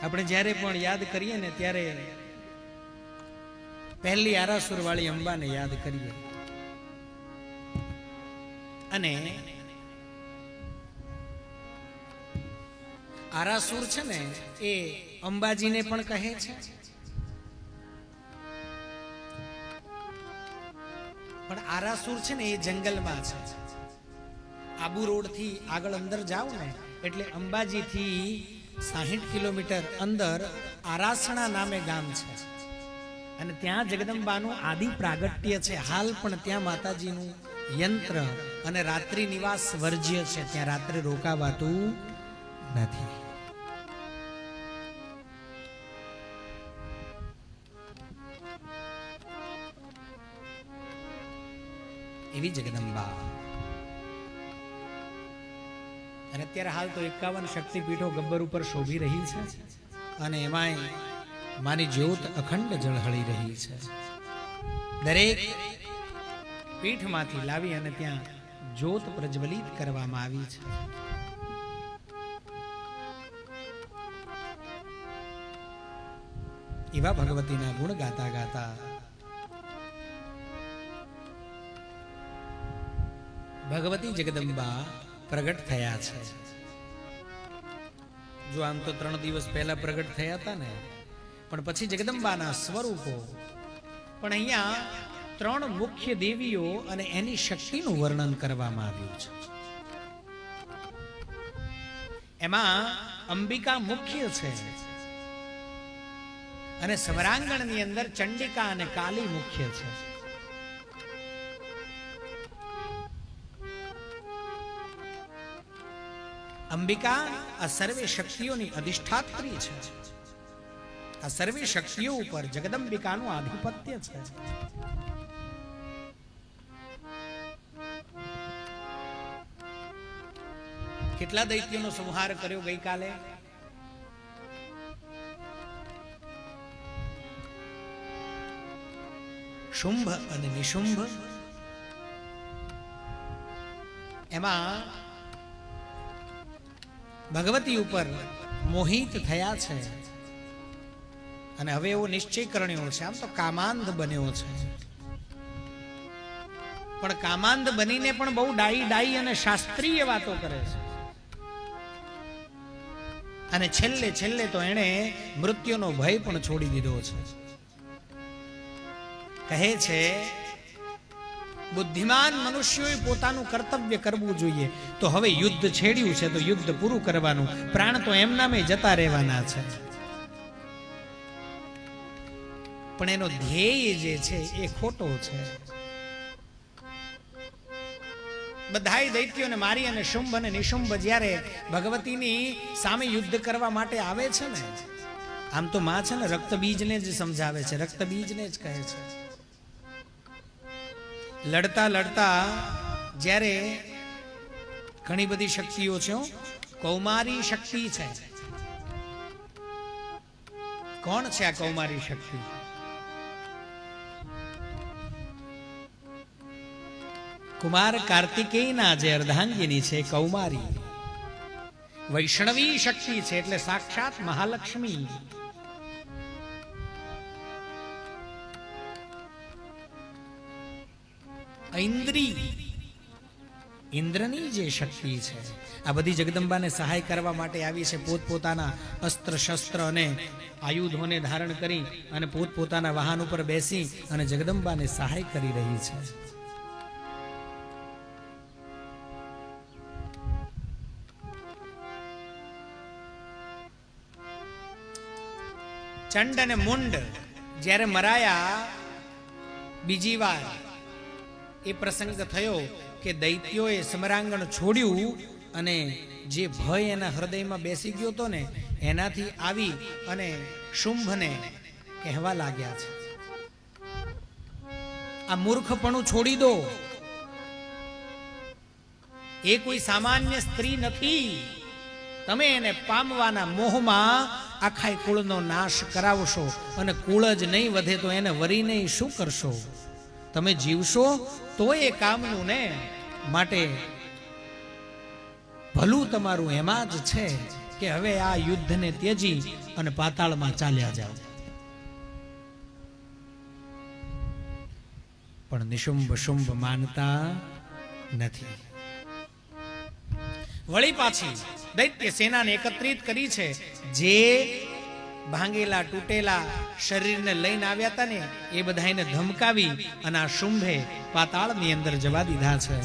આપણે જ્યારે પણ યાદ કરીએ ને ત્યારે પહેલી આરાસુર વાળી અંબાને યાદ કરીએ. અને આરાસુર છે ને એ અંબાજીને પણ કહે છે, પણ આરાસુર છે ને એ જંગલમાં છે. આબુ રોડ થી આગળ અંદર જાવ ને એટલે અંબાજી થી 60 કિલોમીટર અંદર આરાસણા નામે ગામ છે. અને ત્યાં જગદંબાનું આદિ પ્રાગટ્ય છે. હાલ પણ ત્યાં માતાજીનું યંત્ર અને રાત્રિ નિવાસ વર્જ્ય છે. ત્યાં રાત્રે રોકાવાતું નથી. એવી જગદંબા. અને અત્યારે હાલ તો 51 શક્તિપીઠો ગબ્બર ઉપર શોભી રહી છે. અને એમાંય મારી જ્યોત અખંડ ઝળહળી રહી છે. દરેક પીઠમાંથી લાવી અને ત્યાં જ્યોત પ્રજ્વલિત કરવામાં આવી છે. એવા ભગવતીના ગુણ ગાતા ગાતા ભગવતી જગદંબા પ્રગટ થયા છે. જો આમ તો 3 દિવસ પહેલા પ્રગટ થયા હતા ને, પણ પછી જગદંબાના સ્વરૂપો. પણ અહીંયા 3 મુખ્ય દેવીઓ અને એની શક્તિનું વર્ણન કરવામાં આવ્યું છે. એમાં અંબિકા મુખ્ય છે અને સમરાંગણની અંદર ચંડિકા અને કાલી મુખ્ય છે. અંબિકા આ સર્વે શક્તિઓની અધિષ્ઠાત્રી છે. આ સર્વે શક્તિઓ ઉપર જગદંબિકાનું આધિપત્ય છે. કેટલા દૈત્યોનો સંહાર કર્યો ગઈકાલે? શુંભ અને નિશુંભ. એમાં ભગવતી ઉપર મોહિત થયા છે. અને હવે એવો નિશ્ચય કર્યો છે, આમ તો કામાંધ બન્યો છે, પણ કામાંધ બનીને પણ બહુ ડાઈ અને શાસ્ત્રીય વાતો કરે છે. અને છેલ્લે તો એણે મૃત્યુનો ભય પણ છોડી દીધો છે. કહે છે બુદ્ધિમાન મનુષ્યોએ પોતાનું કર્તવ્ય કરવું જોઈએ. તો હવે યુદ્ધ છેડ્યું છે તો યુદ્ધ પૂરું કરવાનું. પ્રાણ તો એમનામે જતા રહેવાના છે, પણ એનો ધ્યેય જે છે એ ખોટો છે. બધાય દૈત્યોને મારી અને શુંભ અને નિશુંભ જ્યારે ભગવતીની સામે યુદ્ધ કરવા માટે આવે છે ને, આમ તો માં છે ને રક્તબીજને જ સમજાવે છે, રક્તબીજને જ કહે છે. લડતા લડતા જ્યારે ઘણી બધી શક્તિઓ છે, કૌમારી શક્તિ છે. કોણ છે આ કૌમારી શક્તિ? કુમાર કાર્તિકેયના જે અર્ધાંગિની છે કૌમારી. વૈષ્ણવી શક્તિ છે એટલે સાક્ષાત મહાલક્ષ્મી. ઐન્દ્રી, ઇન્દ્રની જે શક્તિ છે. આ બધી જગદંબાને સહાય કરવા માટે આવી છે. પોતપોતાના અસ્ત્ર શસ્ત્ર અને આયુધોને ધારણ કરી અને પોતપોતાના વાહન ઉપર બેસી અને જગદંબાને સહાય કરી રહી છે. ચંડ અને મુંડ જ્યારે મરાયા બીજી વાર, એ પ્રસંગ થયો કે દૈત્યોએ સમરાંગણ છોડ્યું અને જે ભય એના હૃદયમાં બેસી ગયો હતો ને, એનાથી આવી અને શુંભને કહેવા લાગ્યા છે, આ મૂર્ખપણું છોડી દો. એ કોઈ સામાન્ય સ્ત્રી નથી. તમે એને પામવાના મોહમાં આખા કુળનો નાશ કરાવશો અને કુળ જ નહીં વધે તો એને વરીને શું કરશો? તમે જીવશો તો એ કામનું ને, માટે ભલું તમારું એમાં જ છે. કે હવે આ યુદ્ધને ત્યજી અને પાતાળમાં ચાલ્યા જાઓ. પણ નિશુંભ શુંભ માનતા નથી. વળી પાછી દૈત્ય સેનાને એકત્રિત કરી છે. જે ભાંગેલા તૂટેલા શરીરને લઈને આવ્યા હતા ને એ બધાને ધમકાવી અને આ શુંભે પાતાળની અંદર જવા દીધા છે.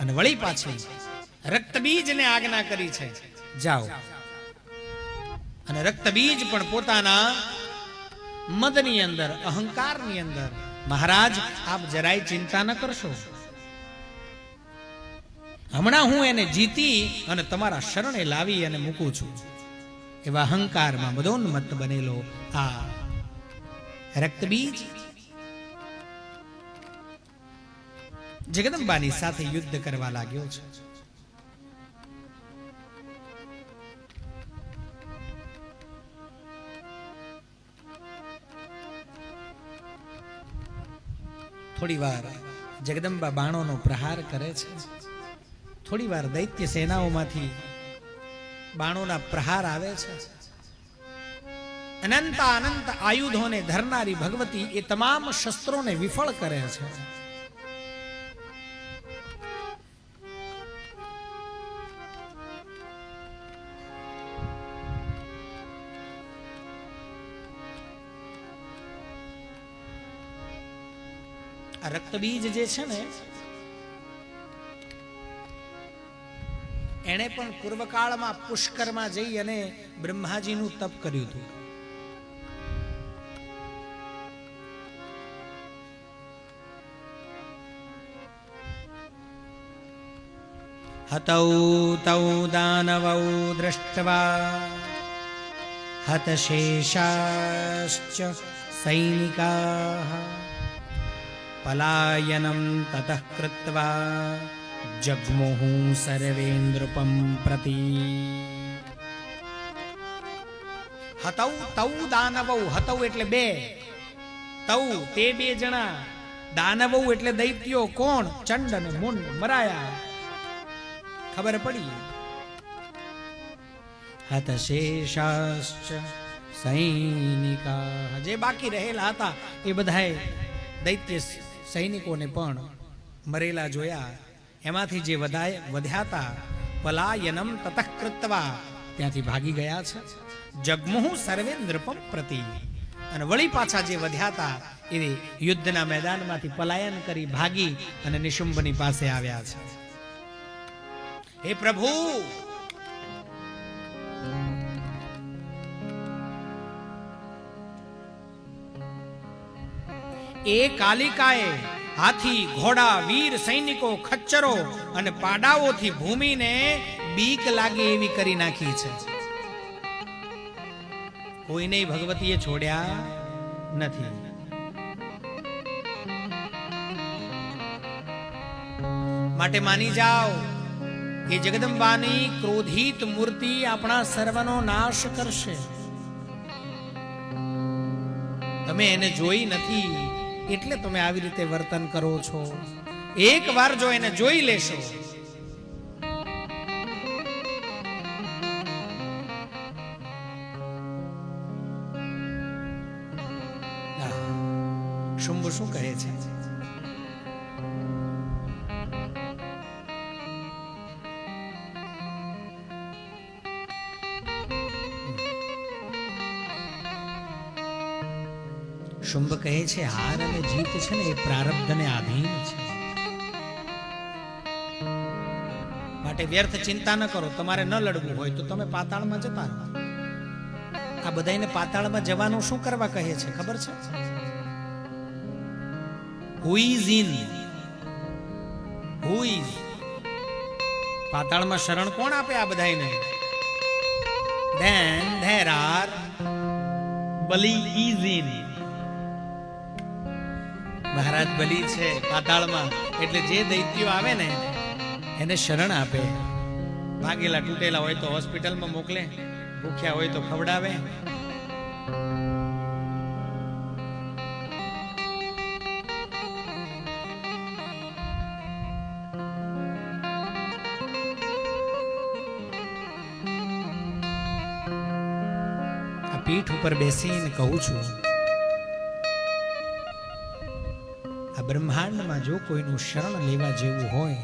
અને વળી પાછી રક્તબીજને આજ્ઞા કરી છે, જાઓ. અને રક્તબીજ પણ પોતાના મદની અંદર, અહંકારની અંદર, મહારાજ આપ જરાય ચિંતા ન કરશો, હમણાં હું એને જીતી અને તમારા શરણે લાવી અને મૂકું છું. એવા અહંકારમાં મદોન્મત્ત બનેલો આ રક્તબીજ જગદંબાની સાથે યુદ્ધ કરવા લાગ્યો છે. થોડી વાર જગદંબા બાણોનો પ્રહાર કરે છે. થોડી વાર દૈત્ય સેનાઓમાંથી બાણોના પ્રહાર આવે છે. અનંત અનંત આયુધોને ધરનારી ભગવતી એ તમામ શસ્ત્રોને વિફળ કરે છે. આ રક્તબીજ જે છે ને એણે પણ પૂર્વકાળમાં પુષ્કરમાં જઈ અને બ્રહ્માજીનું તપ કર્યું હતું. હતૌ તૌ દાનવૌ દ્રષ્ટવા હતશેષાશ્ચ સૈનિકાઃ પલાયનમ તતઃ કૃત્વા જગ્મુહુ સર્વેન્દ્રપમ પ્રતિ. હતૌ તૌ દાનવૌ, હતૌ એટલે બે, તૌ તે બે જણા, દાનવૌ એટલે દૈત્યો. કોણ? ચંડ અને મુંડ મરાયા. ખબર પડી. હતશેષાશ્ચ સૈનિકા, જે બાકી રહેલા હતા એ બધાએ દૈત્ય સૈનિકોને પણ મરેલા જોયા. એમાંથી જે વધ્યા હતા પલાયનમ તતઃ કૃત્વા, ત્યાંથી ભાગી ગયા છે. જગ્મુહુ સર્વેન્દ્રપમ પ્રતિ, અને વળી પાછા જે વધ્યા હતા એ યુદ્ધના મેદાનમાંથી પલાયન કરી ભાગી અને નિશુંભની પાસે આવ્યા છે. હે પ્રભુ, એ કાલિકાએ હાથી, ઘોડા, વીર સૈનિકો, ખચ્ચરો અને પાડાઓથી ભૂમિને બીક લાગે એવી કરી નાખી છે. કોઈને ભગવતીએ છોડ્યા નથી. માટે માની જાઓ એ જગદંબાની ક્રોધિત મૂર્તિ આપણા સર્વનો નાશ કરશે. તમે એને જોઈ નથી એટલે તમે આવી રીતે વર્તન કરો છો. એક વાર જો એને જોઈ લેશો શુંભ શું કહે છે? શુંભ કહે છે હાર અને જીત છે ને એ પ્રારબ્ધને આધીન છે. માટે વ્યર્થ ચિંતા ન કરો. તમારે ન લડવું હોય તો તમે પાતાળમાં જતા રહો. આ બધાને પાતાળમાં જવાનું શું કરવા કહે છે ખબર છે? Who is in? Who is? પાતાળમાં શરણ કોણ આપે આ બધાને? Then there are Bali is in. મહારાજ બલિ છે પાતાળમાં, એટલે જે દૈત્યો આવે ને એને શરણ આપે. ભાગેલા તૂટેલા હોય તો હોસ્પિટલમાં મોકલે, ભૂખ્યા હોય તો ખવડાવે. પીઠ ઉપર બેસીને કહું છું, આ બ્રહ્માંડમાં જો કોઈનું શરણ લેવા જેવું હોય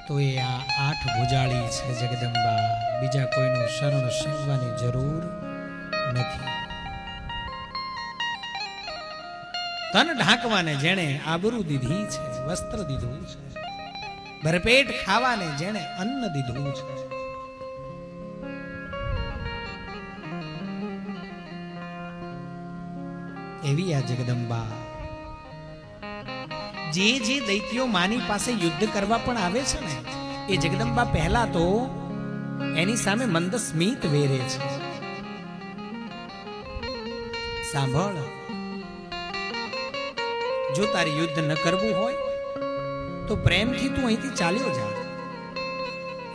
તો એ આ 8 ભુજાળી છે જગદંબા. બીજા કોઈનું શરણ સેવવાની જરૂર નથી. તન ઢાંકવાને જેણે આબરૂ દીધી છે, વસ્ત્ર દીધું છે, ભરપેટ ખાવાને જેણે અન્ન દીધું છે, એવી આ જગદંબા. જે જે દૈત્યો માની પાસે યુદ્ધ કરવા પણ આવે છે ને, એ જગદંબા પહેલા તો એની સામે મંદ સ્મિત વેરે છે. સાંભળ, જો તારે યુદ્ધ ન કરવું હોય તો પ્રેમથી તું અહીંથી ચાલ્યો જા.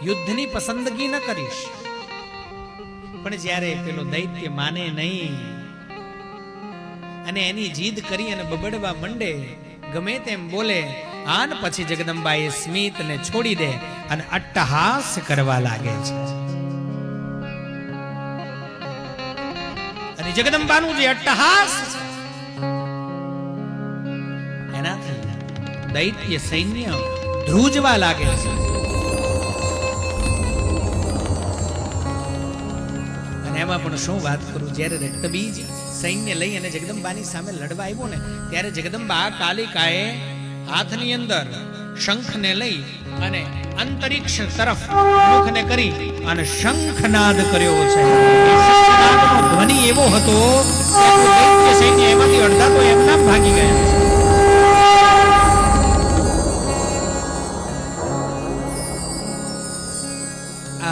યુદ્ધની પસંદગી ન કરીશ. પણ જ્યારે પેલો દૈત્ય માને નહીં અને એની જીદ કરી અને બબડવા મંડે, ગમે તેમ બોલે, આન પછી જગદંબા એ સ્મિતને છોડી દે અને અટ્ટહાસ કરવા લાગે છે. અને જગદંબાનું જે અટ્ટહાસ છે એનાથી દૈત્ય સૈન્ય ધ્રુજવા લાગે છે. અને એમાં પણ શું વાત કરું, જ્યારે રક્તબીજ સૈન્ય લઈ અને જગદંબાની સામે લડવા આવ્યો ને, ત્યારે જગદંબા કાલિકાએ હાથની અંદર શંખને લઈ અને અંતરિક્ષ તરફ મુખને કરી અને શંખનાદ કર્યો છે. શંખનાદનો ધ્વનિ એવો હતો કે દૈત્ય સૈન્ય એમાંથી અડધા તો એમના ભાગી ગયા.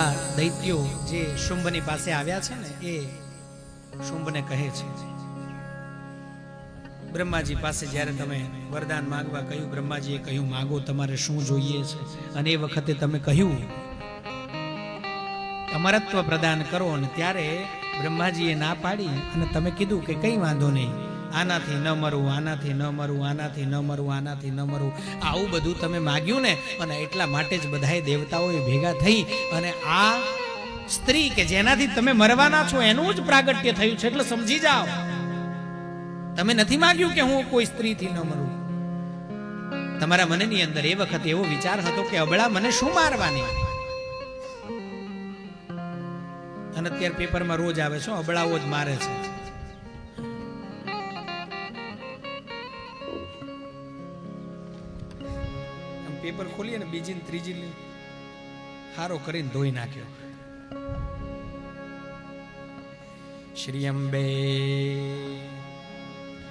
આ દૈત્યો જે શુંભની પાસે આવ્યા છે ને, એ શુંભને કહે છે, બ્રહ્માજી પાસે જ્યારે તમે વરદાન માંગવા કહ્યું, બ્રહ્માજીએ કહ્યું માગો તમારે શું જોઈએ છે. અને એ વખતે તમે કહ્યું અમરત્વ પ્રદાન કરો, અને ત્યારે બ્રહ્માજીએ ના પાડી અને તમે કીધું કે કઈ વાંધો નહીં, આનાથી ન મરું, આનાથી ન મરું, આનાથી ન મરું, આનાથી ન મરું. આવું બધું તમે માગ્યું ને, અને એટલા માટે જ બધાએ દેવતાઓએ ભેગા થઈ અને આ સ્ત્રી કે જેનાથી તમે મરવાના છો એનું જ પ્રાગટ્ય થયું છે. એટલે સમજી જાઓ, તમે નથી માગ્યું કે હું કોઈ સ્ત્રીથી ન મરું. તમારા મનની અંદર એ વખત એવો વિચાર હતો કે અબળા મને શું મારવાની. અને અત્યારે પેપરમાં રોજ આવે છે અબળાઓ જ મારે છે. પેપર ખોલી અને બીજી ને ત્રીજી હારો કરીને ધોઈ નાખ્યો. શ્રી અંબે.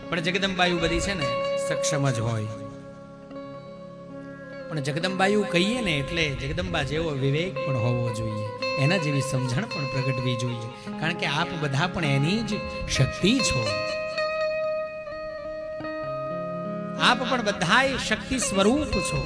પણ જગદંબાયુ બધી છે ને સક્ષમ જ હોય. પણ જગદંબાયુ કહીએ ને એટલે જગદંબા જેવો વિવેક પણ હોવો જોઈએ, એના જેવી સમજણ પણ પ્રગટવી જોઈએ. કારણ કે આપ બધા પણ એની જ શક્તિ છો. આપ પણ બધાય શક્તિ સ્વરૂપ છો.